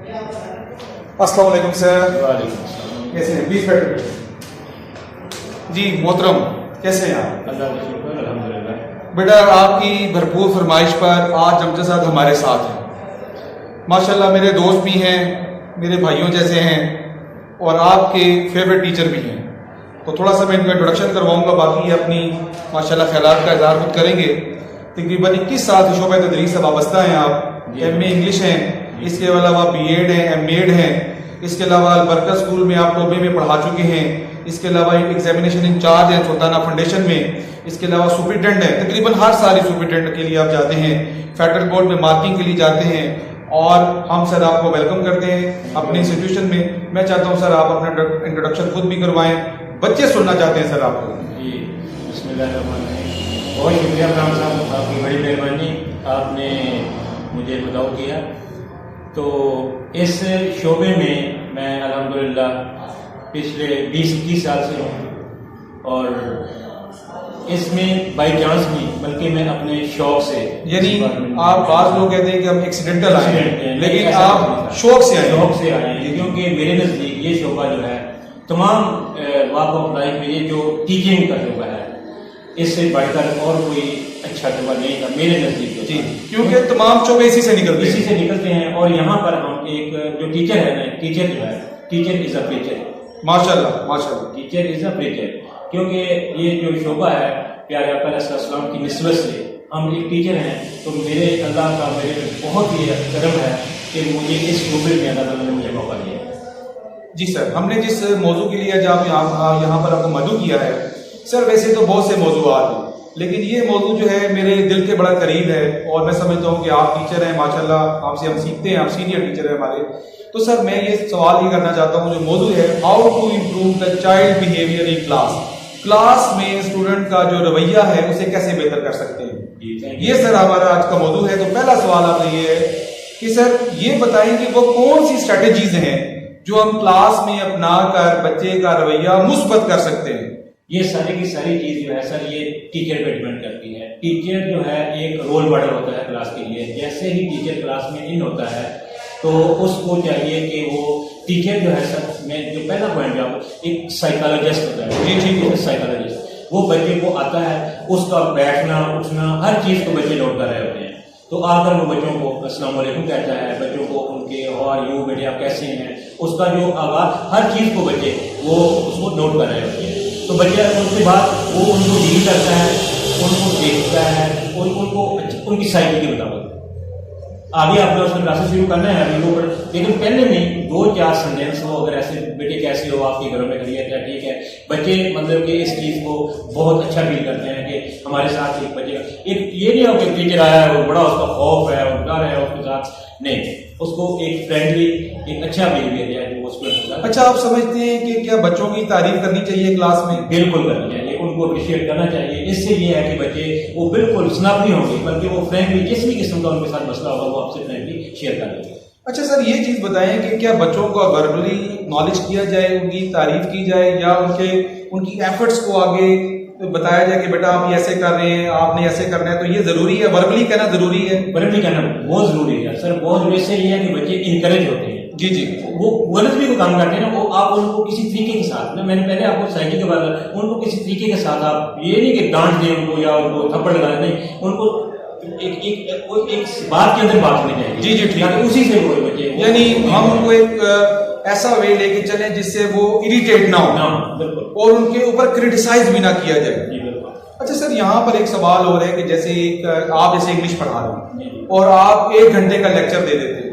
السلام علیکم سر. وعلیکم السلام. کیسے ہیں؟ پلیز بیٹھے. جی محترم, کیسے ہیں آپ؟ اللہ کا شکر الحمدللہ. بیٹا آپ کی بھرپور فرمائش پر آج امجد صاحب ہمارے ساتھ ہیں. ماشاءاللہ میرے دوست بھی ہیں, میرے بھائیوں جیسے ہیں, اور آپ کے فیوریٹ ٹیچر بھی ہیں. تو تھوڑا سا میں ان کا انٹروڈکشن کرواؤں گا, باقی اپنی ماشاءاللہ خیالات کا اظہار خود کریں گے. تقریباً 21 سال سے شعبہ تدریس سے وابستہ ہیں آپ. ایم اے انگلش ہیں, اس کے علاوہ بی ایڈ ہیں, ایم ایڈ ہیں. اس کے علاوہ البرکہ اسکول میں آپ ٹوبے میں پڑھا چکے ہیں. اس کے علاوہ ایگزامینیشن انچارج ہیں سلطانہ فاؤنڈیشن میں. اس کے علاوہ سپرنٹینڈنٹ ہیں, تقریباً ہر سال سپرنٹینڈنٹ کے لیے آپ جاتے ہیں, فیڈرل بورڈ میں مارکنگ کے لیے جاتے ہیں, اور ہم سر آپ کو ویلکم کرتے ہیں اپنے انسٹیٹیوشن میں. میں چاہتا ہوں سر آپ اپنا انٹروڈکشن خود بھی کروائیں, بچے سننا چاہتے ہیں سر آپ کو. جی بسم اللہ الرحمن الرحیم. بہت شکریہ فرحان صاحب, آپ کی بڑی مہربانی, آپ نے مجھے بتاؤ کیا. تو اس شعبے میں الحمدللہ پچھلے 20-21 سال سے ہوں, اور اس میں بائی چانس نہیں بلکہ میں اپنے شوق سے, یعنی آپ بعض لوگ کہتے ہیں کہ ہم ایکسیڈنٹل آئے ہیں, لیکن آپ شوق سے آئے ہیں, کیونکہ میرے نزدیک یہ شعبہ جو ہے تمام واقع آف لائف میں یہ جو ٹیچنگ کا شعبہ ہے اس سے بڑھ کر اور کوئی اچھا شعبہ نہیں تھا میرے نزدیک. جی, کیونکہ تمام شعبے اسی سے نکلتے ہیں, اور یہاں پر ہم ایک جو ٹیچر ہے نا, ٹیچر جو ہے, ٹیچر از اے پریچر. ماشاءاللہ ماشاءاللہ, ٹیچر از اے پریچر. کیونکہ یہ جو شعبہ ہے پیارے آقا علیہ السلام کی نسبت سے ہم ایک ٹیچر ہیں, تو میرے اللہ کا میرے بہت ہی کرم ہے کہ مجھے اس شعبے میں اللہ تعالیٰ نے مجھے موقع دیا. جی سر, ہم نے جس موضوع کے لیے جب یہاں پر آپ کو مدعو کیا ہے سر, ویسے تو بہت سے موضوعات ہیں, لیکن یہ موضوع جو ہے میرے دل کے بڑا قریب ہے, اور میں سمجھتا ہوں کہ آپ ٹیچر ہیں ماشاءاللہ, آپ سے ہم سیکھتے ہیں, آپ سینئر ٹیچر ہیں ہمارے. تو سر میں یہ سوال یہ کرنا چاہتا ہوں, جو موضوع ہے how to improve the child behaviour in class. Class میں اسٹوڈنٹ کا جو رویہ ہے اسے کیسے بہتر کر سکتے ہیں, یہ سر ہمارا آج کا موضوع ہے. تو پہلا سوال آپ نے یہ ہے کہ سر یہ بتائیں کہ وہ کون سی اسٹریٹجیز ہیں جو ہم کلاس میں اپنا کر بچے کا رویہ مثبت کر سکتے ہیں. یہ ساری کی ساری چیز جو ہے سر یہ ٹیچر پہ ڈیپینڈ کرتی ہے. ٹیچر جو ہے ایک رول ماڈل ہوتا ہے کلاس کے لیے. جیسے ہی ٹیچر کلاس میں ان ہوتا ہے تو اس کو چاہیے کہ وہ ٹیچر جو ہے سر, میں جو پہلا پوائنٹ جو ایک سائیکالوجسٹ ہوتا ہے. جی ٹھیک ہے, سائیکالوجسٹ وہ بچے کو آتا ہے, اس کا بیٹھنا اٹھنا ہر چیز کو بچے نوٹ کر رہے ہوتے ہیں. تو آ کر وہ بچوں کو السلام علیکم کہتا ہے, بچوں کو ان کے ہاؤ آر یو, بیٹے آپ کیسے ہیں, اس کا جو آغاز ہر چیز کو بچے وہ اس کو نوٹ کر رہے ہوتے ہیں. تو بچہ اس کے بعد وہ ان کو ڈیل کرتا ہے, ان کو دیکھتا ہے, ان کو ان کی سائیکی کے مطابق آگے آپ نے اس میں کلاسز شروع کرنا ہے ابھی وہ, لیکن پہلے نہیں 2-4 سینٹینس ہو, اگر ایسے بیٹے کیسے ہو, آپ کے گھروں میں خیریت ہے, ٹھیک ہے. بچے مطلب کہ اس چیز کو بہت اچھا فیل کرتے ہیں کہ ہمارے ساتھ ایک بچے کا ایک یہ نہیں ہو کہ ٹیچر آیا ہے وہ بڑا اس کا خوف ہے اور ڈر ہے اس کے ساتھ, نہیں, اس کو ایک فرینڈلی ایک اچھا بیہیویئر ہے وہ اس کو. اچھا, آپ سمجھتے ہیں کہ کیا بچوں کی تعریف کرنی چاہیے کلاس میں؟ بالکل کرنی چاہیے, ان کو اپریشیٹ کرنا چاہیے. اس سے یہ ہے کہ بچے وہ بالکل سناپ نہیں ہوں گے, بلکہ وہ فرینڈلی جس بھی قسم کا ان کے ساتھ مسئلہ ہوگا وہ آپ سے فرینڈلی شیئر کر لیں گے. اچھا سر, یہ چیز بتائیں کہ کیا بچوں کو وربلی نالج کیا جائے, ان کی تعریف کی جائے, یا ان کی ایفرٹس کو آگے بتایا جائے کہ بیٹا آپ یہ ایسے کر رہے ہیں, آپ نے ایسے کرنا ہے, تو یہ ضروری ہے, وربلی کہنا ضروری ہے؟ وربلی کہنا بہت ضروری ہے سر, بہت ضروری. سے یہ ہے کہ بچے انکریج ہوتے ہیں. جی جی, وہ غلط بھی کام کرتے ہیں نا, وہ آپ ان کو کسی طریقے کے ساتھ, میں نے پہلے آپ کو سائیکی کے بارے میں, ان کو کسی طریقے کے ساتھ آپ یہ نہیں کہ ڈانٹ دیں ان کو یا ان کو تھپڑ لگا دیں, نہیں, ان کو ایک بات کے اندر بات ہونی چاہیے. جی جی ٹھیک ہے, اسی سے وہ بچے, یعنی ہم ان کو ایک ایسا وے لے کے چلیں جس سے وہ اریٹیٹ نہ ہو, بالکل, اور ان کے اوپر کرٹیسائز بھی نہ کیا جائے. جی بالکل. اچھا سر, یہاں پر ایک سوال ہو رہا ہے کہ جیسے آپ جیسے انگلش پڑھا رہے ہیں اور آپ 1 گھنٹے کا لیکچر دے دیتے ہیں,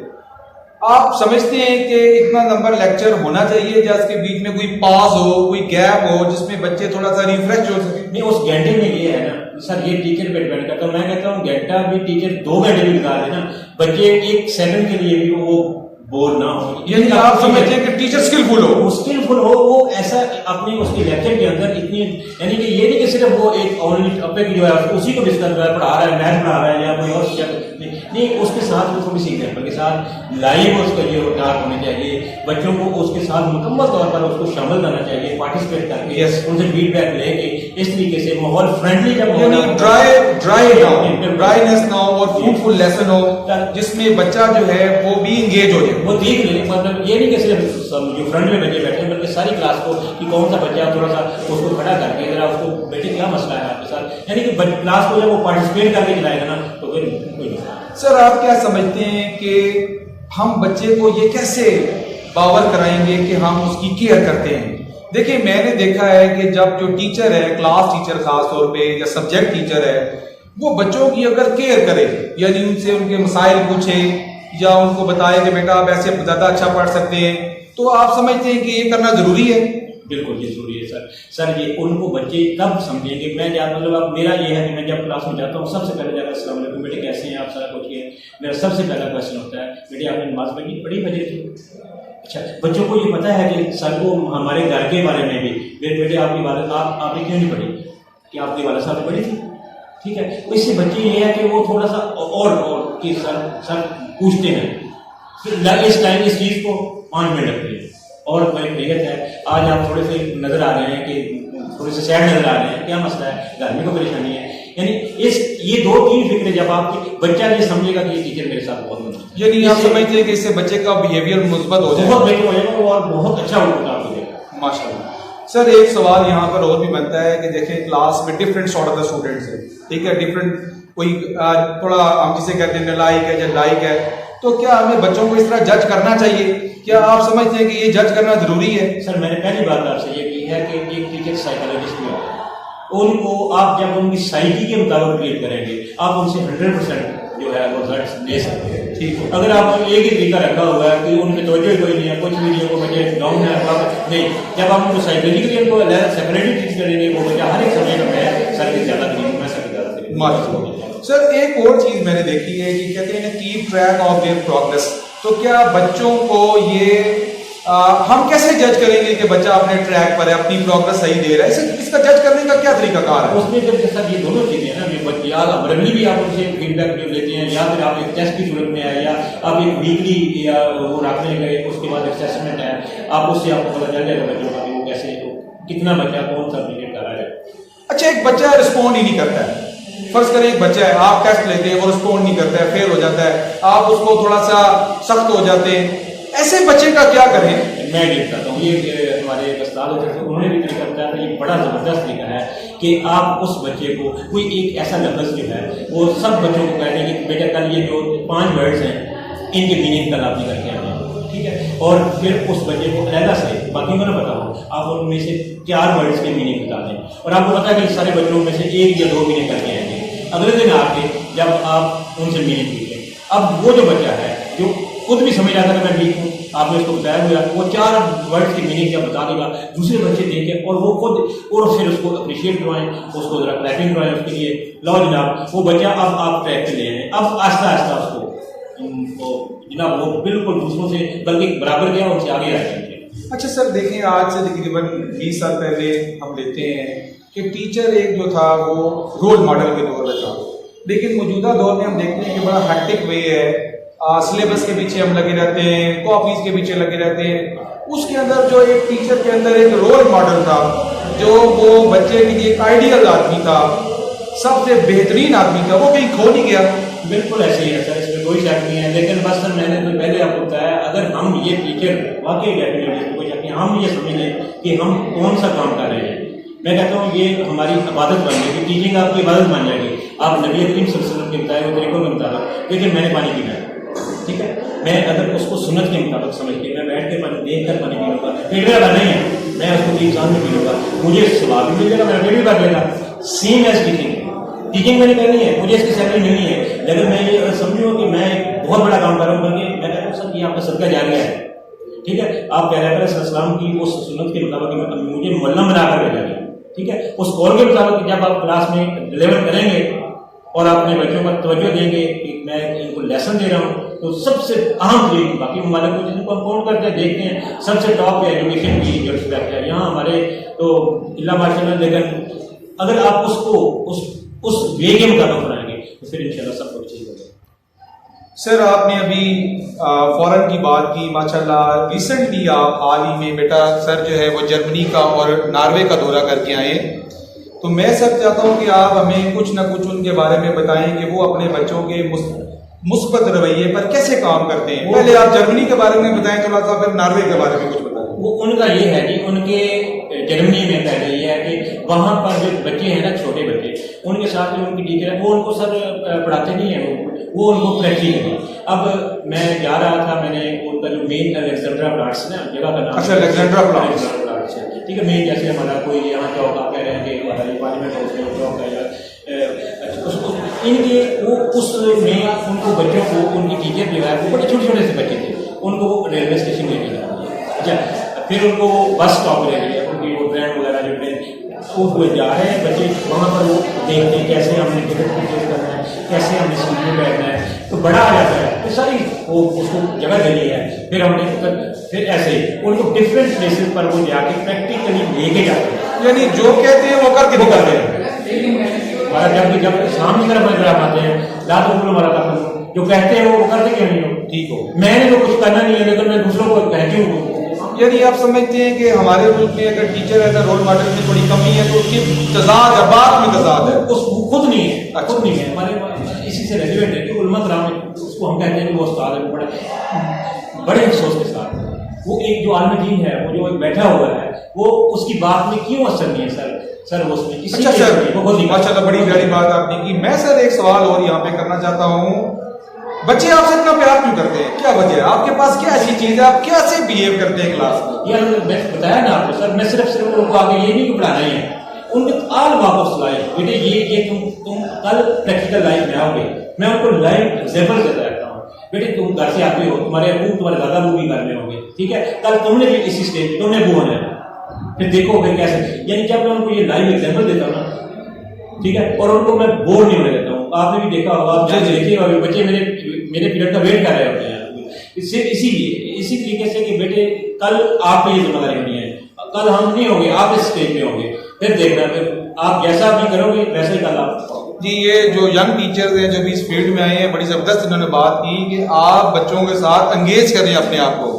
آپ سمجھتے ہیں کہ اتنا لمبا لیکچر ہونا چاہیے یا اس کے بیچ میں کوئی پاز ہو, کوئی گیپ ہو جس میں بچے تھوڑا سا ریفریش ہو سکے؟ نہیں, اس گھنٹے میں یہ ہے نا سر, یہ ٹیچر پہ ڈیپینڈ کرتا ہے. میں کہتا ہوں گھنٹہ بھی ٹیچر 2 گھنٹے بھی بتا دے نا, بچے 1 سیکنڈ کے لیے بھی وہ بور نہ ہو. یعنی آپ سمجھتے ہیں کہ ٹیچر اسکلفل ہو, اسکلفل ہو, وہ ایسا اپنے اس کے لیکچر کے اندر اتنی, یعنی کہ یہ نہیں کہ صرف وہ ایک اونلی ٹاپک جو ہے اسی کو ڈسکس کر رہا ہے, پڑھا رہا ہے, میتھ پڑھا رہا ہے یا کوئی اور سبجیکٹ نہیں, اس کے ساتھ وہ تھوڑی سی ایگزامپل کے ساتھ لائیو اس کا یہ ٹاک ہونے چاہیے. بچوں کو اس کے ساتھ مکمل طور پر اس کو شامل کرنا چاہیے, پارٹیسپیٹ کر کے ان سے فیڈ بیک لے کے اس طریقے سے ماحول فرینڈلی جب ڈرائینس نہ ہو اور فروٹفل لیسن ہو جس میں بچہ جو ہے وہ بھی انگیج ہو جائے. वो देख ले, मतलब ये नहीं कि सिर्फ जो फ्रंट में बच्चे बैठे हैं बल्कि सारी क्लास को कि कौन सा बच्चा थोड़ा सा उसको खड़ा करके जरा उसको बेटे क्या मसला है आपके साथ, यानी कि क्लास को जब वो पार्टिसिपेट करके चलाएगा ना तो फिर कोई नहीं। सर आप क्या समझते हैं कि हम बच्चे को ये कैसे बावर कराएंगे कि हम उसकी केयर करते हैं? देखिए मैंने देखा है कि जब जो टीचर है, क्लास टीचर खास तौर पे या सब्जेक्ट टीचर है, वो बच्चों की अगर केयर करे, यानी उनसे उनके मसाइल पूछे या उनको बताए कि बेटा आप ऐसे ज़्यादा अच्छा पढ़ सकते हैं, तो आप समझते हैं कि ये करना ज़रूरी है? बिल्कुल ये जरूरी है सर ये उनको बच्चे तब समझेंगे। मैं जब मतलब अब मेरा ये है कि मैं जब क्लास में जाता हूँ सबसे पहले जाकर अस्सलाम वालेकुम बेटे कैसे हैं आप, सारा कुछ किए, मेरा सबसे पहला क्वेश्चन होता है बेटे आपने नमाज पढ़ी फजर की? अच्छा, बच्चों को ये पता है कि सर को हमारे घर के बारे में भी बेटे आपकी वालद आपने क्यों नहीं पढ़ी, कि आपकी वालद साहब ने पढ़ी थी, ठीक है। तो इससे बच्चे ये है कि वो थोड़ा सा और कि सर पूछते हैं, फिर इस टाइम इस चीज़ को 5 मिनट रखते हैं। और भाई बेहद है आज आप थोड़े से नजर आ रहे हैं कि थोड़े से सैड नजर आ रहे हैं, क्या मसला है, घर में कोई परेशानी है, यानी ये 2-3 फिक्र जब आपकी बच्चा ये समझेगा कि ये टीचर मेरे साथ बहुत मदद, यानी आप समझते हैं कि इससे बच्चे का बिहेवियर मुस्बत हो जाएगा, बहुत बेहतर हो जाएगा और बहुत अच्छा उनका हो जाएगा माशाल्लाह। सर एक सवाल यहाँ पर और भी बनता है कि देखें क्लास में different sort of the students है, ठीक है, डिफरेंट, कोई थोड़ा हम जिसे कहते हैं नालायक है या लायक है, तो क्या हमें बच्चों को इस तरह जज करना चाहिए? क्या आप समझते हैं कि ये जज करना जरूरी है? सर मैंने पहली बात आपसे ये की है कि एक टीचर साइकोलॉजिस्ट भी होता है, उनको आप जब उनकी साइकी के मुताबिक ट्रीट करेंगे आप उनसे 100% जो है वो रिजल्ट ले सकते हैं, ठीक है। अगर आप एक ही तरीका रखा हुआ है कि उनकी तवज्जो कोई नहीं है, कुछ भी नहीं, वो बच्चे डाउन है नहीं, जब आप उनको साइकोलॉजिकली उनको सेपरेटली ट्रीट करेंगे वो बच्चा हर एक सब्जेक्ट में सर की ज़्यादा करीब मैं सर की ज़्यादा माशाल्लाह। सर एक और चीज़ मैंने देखी है कि कहते हैं keep track of their progress, तो क्या बच्चों को ये हम कैसे जज करेंगे कि बच्चा अपने ट्रैक पर है, अपनी प्रोग्रेस सही दे रहा है? इसका जज करने का क्या तरीका कार है? उसमें जब सर ये दोनों चीजें हैं ना, बच्चे या वर्बली भी आप उनसे फीडबैक जो लेते हैं या फिर आप एक टेस्ट की सूरत में है या आप एक वीकली या वो रखने गए उसके बाद असेसमेंट है, आप उससे आपको पता चल जाएगा बच्चों का वो कैसे कितना बच्चा कौन सा अपडेट कर रहा है। अच्छा एक बच्चा रिस्पॉन्ड ही नहीं करता है, फर्ज करें एक बच्चा है, आप टेस्ट लेते हैं वो रिस्पॉन्ड नहीं करता है, फेल हो जाता है, आप उसको थोड़ा सा सख्त हो जाते हैं, ऐसे बच्चे का क्या करें? मैं ये बताता हूँ, ये हमारे उस्ताद होते थे उन्होंने भी तरीका बताया था, ये बड़ा ज़बरदस्त तरीका है कि आप उस बच्चे को कोई एक ऐसा लफ्ज़ जो है वो सब बच्चों को कहते हैं कि बेटा कल ये जो 5 वर्ड्स हैं इनके मीनिंग कल आप निकल के आए, ठीक है, और फिर उस बच्चे को अलहदा से बाकी को ना बताओ, आप उनमें से 4 वर्ड्स के मीनिंग बता दें और आपको पता है कि सारे बच्चों में से 1 या 2 मीनिंग करके आएंगे। अगले दिन आके जब आप उनसे मीनिंग पूछें, अब वो जो बच्चा है जो खुद भी समझ आता है मैं ठीक हूँ, आपने उसको बताया हुआ वो 4 वर्ड्स की मीनिंग जब बता देगा दूसरे बच्चे देखें और वो खुद और फिर उसको अप्रिशिएट करवाएं, उसको जरा क्लैपिंग करवाएं उसके लिए, लो जनाब वो बच्चा अब आप ट्रैक पे ले आए, अब आहिस्ता आहिस्ता उसको जनाब वो बिल्कुल दूसरों से बल्कि बराबर गया उनसे आगे आ जाएंगे। अच्छा सर देखें आज से तकरीबन 20 साल पहले हम लेते हैं कि टीचर एक जो था वो रोल मॉडल के तौर पर था, लेकिन मौजूदा दौर में हम देखते हैं कि बड़ा हैक्टिक वे है, सिलेबस के पीछे हम लगे रहते हैं, कॉपीज के पीछे लगे रहते हैं, उसके अंदर जो एक टीचर के अंदर एक रोल मॉडल था, जो वो बच्चे के लिए एक आइडियल आदमी था, सबसे बेहतरीन आदमी था, वो कहीं खो नहीं गया। बिल्कुल ऐसे ही है सर, इसमें कोई शक नहीं है, लेकिन बस सर मैंने तो पहले आपको बताया अगर हम ये टीचर वाकई डेफिनेटली कोई शक नहीं, हम ये समझ लें कि हम कौन सा काम कर रहे हैं, मैं कहता हूँ ये हमारी इबादत बन जाएगी, टीचिंग आपकी इबादत बन जाएगी। आप नबी करीम सल्लल्लाहु अलैहि वसल्लम के बताए हुए तरीकों के मुताबिक देखिए मैंने पानी पीना है, ठीक है, मैं अगर उसको सुन्नत के मुताबिक समझ के मैं बैठ के पानी देख कर पानी पी लूँगा, पेट मेरा नहीं है, मैं उसको भी इंसान में पी लूँगा, मुझे सवाब भी मिल जाएगा, मेरा पेट भी भर लेगा। सेम एज टीचिंग मैंने करनी है, मुझे इसकी सैलरी मिलनी है, लेकिन मैं ये समझूँ कि मैं एक बहुत बड़ा काम कर रहा हूँ करके मैं कहता हूँ सर ये आपका सदका जारिया है, ठीक है, आप पैगंबर सल्लल्लाहु अलैहि वसल्लम की उस सुन्नत के मुताबिक मुझे मुअल्लिम बनाकर भेजा गया, ठीक है, उस कौल के मुताबिक जब आप क्लास में डिलीवर करेंगे और अपने बच्चों पर तवज्जो देंगे कि मैं इनको लेसन दे रहा हूँ, तो सबसे अहम चीज बाकी ममालिक को जिनको हम काउंट करते हैं देखते हैं सबसे टॉप पे एजुकेशन की जो रिस्पेक्ट है, यहाँ हमारे तो इल्ला माशाल्लाह, लेकिन अगर आप उसको उस वे के मुताबिक बनाएंगे तो फिर इंशाल्लाह सब कुछ ठीक हो जाएगा। सर आपने अभी फॉरेन की बात की, माशाल्लाह रिसेंटली आप हाल ही में बेटा सर जो है वो जर्मनी का और नॉर्वे का दौरा करके आए, तो मैं सर चाहता हूँ कि आप हमें कुछ ना कुछ उनके बारे में बताएं कि वो अपने बच्चों के مثبत रवैये पर कैसे काम करते हैं? पहले आप जर्मनी के बारे में बताएं थोड़ा सा, फिर नॉर्वे के बारे में कुछ बताएं। वो उनका ये है कि उनके जर्मनी में पहले ये है कि वहाँ पर जो बच्चे हैं ना, छोटे बच्चे, उनके साथ जो उनकी टीचर है वो उनको सर पढ़ाते नहीं है, वो उनको प्रैक्टिकली। अब मैं जा रहा था, मैंने उनका जो मेन अलेक्जेंड्रा प्लाट्स ना जगह का नाम, अच्छा, अलेक्जेंड्रा प्लाट्स, ठीक है। मेन जैसे हमारा कोई यहाँ चौक आप कह रहे हैं कि हमारा पार्लियामेंट हाउस में चौक है, इनके वो उसमें उनको बच्चों को उनकी टीचर जो है वो बड़े छोटे छोटे से बच्चे थे, उनको वो रेलवे स्टेशन ले गया। अच्छा, फिर उनको बस स्टॉप ले लिया, उनकी वो ट्रेन वगैरह जो ट्रेन वो जा रहे हैं बच्चे, वहाँ पर वो देखते हैं कैसे हमने टिकट परचेज करना है, कैसे हमने सीट में बैठना है, तो बड़ा आ जाता है, तो सारी वो उसको जगह देनी है। फिर हमने फिर ऐसे ही उनको डिफरेंट प्लेसेस पर वो जाके प्रैक्टिकली लेके जाते हैं, यानी जो कहते हैं वो करके दिखाते हैं। हमारा जब सामने तरफ अगर आते हैं लात हमारा काम, जो कहते हैं वो करते क्यों नहीं हो? ठीक हो, मैंने तो कुछ करना नहीं है, लेकिन मैं दूसरों को कहती हूँ। यानी आप समझते हैं कि हमारे मुल्क में अगर टीचर एज रोल मॉडल में थोड़ी कमी है तो उसकी तजाद है, बात में तजाद है, उसको खुद नहीं है, अच्छा, खुद नहीं है। हमारे इसी से रेलिवेंट है कि उलमा कराम उसको हम कहते हैं कि वो उस्ताद है, बड़े अफसोस के साथ वो एक जो आलम दीन है, वो जो बैठा हुआ है, वो उसकी बात में क्यों असर नहीं है सर वो उसमें अच्छा सर, माशाल्लाह बड़ी प्यारी बात आपने की। मैं सर एक सवाल और यहाँ पे करना चाहता हूँ, बच्चे आपसे इतना प्यार क्यों करते हैं? क्या वजह है? आपके पास क्या ऐसी चीज है, आप कैसे बिहेव करते हैं क्लास में? यार मैं बताया ना आपको सर, मैं सिर्फ उनको आगे ये नहीं पढ़ाना ही है, उनको आल वापस लाए बेटे, ये तुम कल प्रैक्टिकल लाइफ में आओगे। मैं उनको लाइव एग्जाम्पल देता रहता हूँ, बेटे तुम घर से आते हो, तुम्हारे अबू तुम्हारे दादा अबू भी घर में होंगे, ठीक है, कल तुमने भी इसी स्टेज तुमने वो होना है, फिर देखो फिर कैसे। यानी जब मैं उनको ये लाइव एग्जाम्पल देता हूँ ना, ठीक है, और उनको मैं बोर नहीं होने देता हूँ। आपने भी देखा होगा, आप देखिए होगा, बच्चे मेरे पीरियड का वेट कर रहे होते हैं, इससे इसी तरीके से कि बेटे कल आप पे ये जिम्मेदारी होनी है, कल हम नहीं होंगे, आप इस स्टेज पे होंगे, फिर देखना, फिर आप जैसा भी करोगे वैसे ही कल आप। जी, ये जो यंग टीचर्स हैं जो भी इस फील्ड में आए हैं, बड़ी जबरदस्त इन्होंने बात की कि आप बच्चों के साथ एंगेज करें अपने आप को,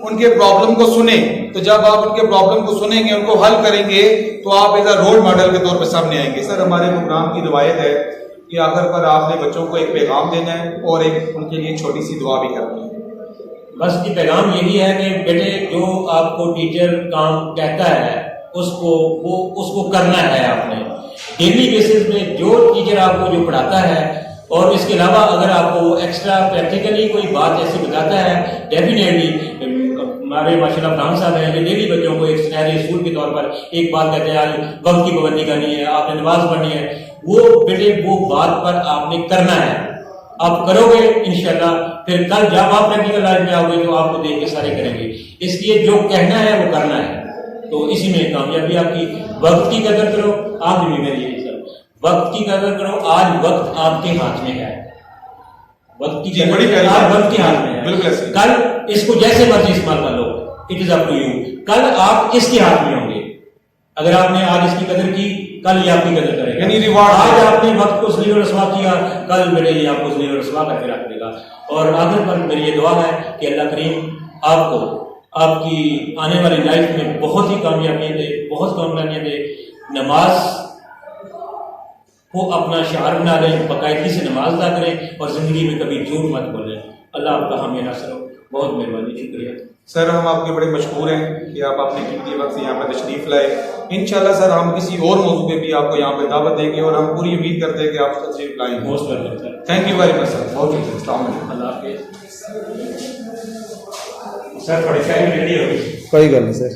उनके प्रॉब्लम को सुने, तो जब आप उनके प्रॉब्लम को सुनेंगे, उनको हल करेंगे, तो आप एज अ रोल मॉडल के तौर पर सामने आएंगे। सर, हमारे प्रोग्राम की रिवायत है कि आखिर पर आपने बच्चों को एक पैगाम देना है और एक उनके लिए छोटी सी दुआ भी करनी है। बस ये पैगाम यही है कि बेटे जो आपको टीचर काम कहता है उसको करना है आपने डेली बेसिस में। जो टीचर आपको जो पढ़ाता है, और इसके अलावा अगर आपको एक्स्ट्रा प्रैक्टिकली कोई बात ऐसी बताता है, डेफिनेटली हमारे माशाल्लाह ब्राह्मण साहब हैं कि डेली बच्चों को एक सिनेरियो स्कूल के तौर पर एक बात कहते हैं, आज वक्त की पाबंदी करनी है, आपने नमाज पढ़नी है, वो बेटे वो बात पर आपने करना है, आप करोगे इंशाल्लाह, फिर कल जब आप प्रैक्टिकल लाइफ में आओगे तो आपको देख के सारे करेंगे। इसलिए जो कहना है वो करना है, तो इसी में कामयाबी आपकी। वक्त की कदर करो, आप भी मेरी यही सर, वक्त की कदर करो, आज वक्त आपके हाथ में है, वक्त की बड़ी आज वक्त के हाथ में है, कल इसको जैसे मर्जी इस्तेमाल कर लो, it is up to you, कल आप इसके हाथ में होंगे। अगर आपने आज इसकी कदर की, कल ये आपकी कदर करेगा, यानी रिवॉर्ड। आज आपने वक्त को सलील रसवा किया, कल मेरे ये आपको सलील रसवा करके रख देगा। और आखिर पर मेरी ये दुआ है कि अल्लाह करीम आपको आपकी आने वाली लाइफ में बहुत ही कामयाबियां दे, बहुत कामयाबियां दे। नमाज को अपना शआर बना लें, बाकायदगी से नमाज अदा करें और जिंदगी में कभी झूठ मत बोलें। अल्लाह आपका हामी नासर हो, बहुत मेहरबानी, शुक्रिया। सर, हम आपके बड़े मशहूर हैं कि आप अपने कीमती वक्त से यहाँ पर तशरीफ लाए। इंशाल्लाह सर, हम किसी और मौजू पे भी आपको यहाँ पे दावत देंगे और हम पूरी उम्मीद करते हैं कि आप तशरीफ लाएंगे। Most welcome sir, thank you very much sir, बहुत शुक्रिया, अस्सलाम वालेकुम। अल्लाह हाफिज़। सर थोड़ी सारी रेडी हो गई, कोई गल नहीं सर।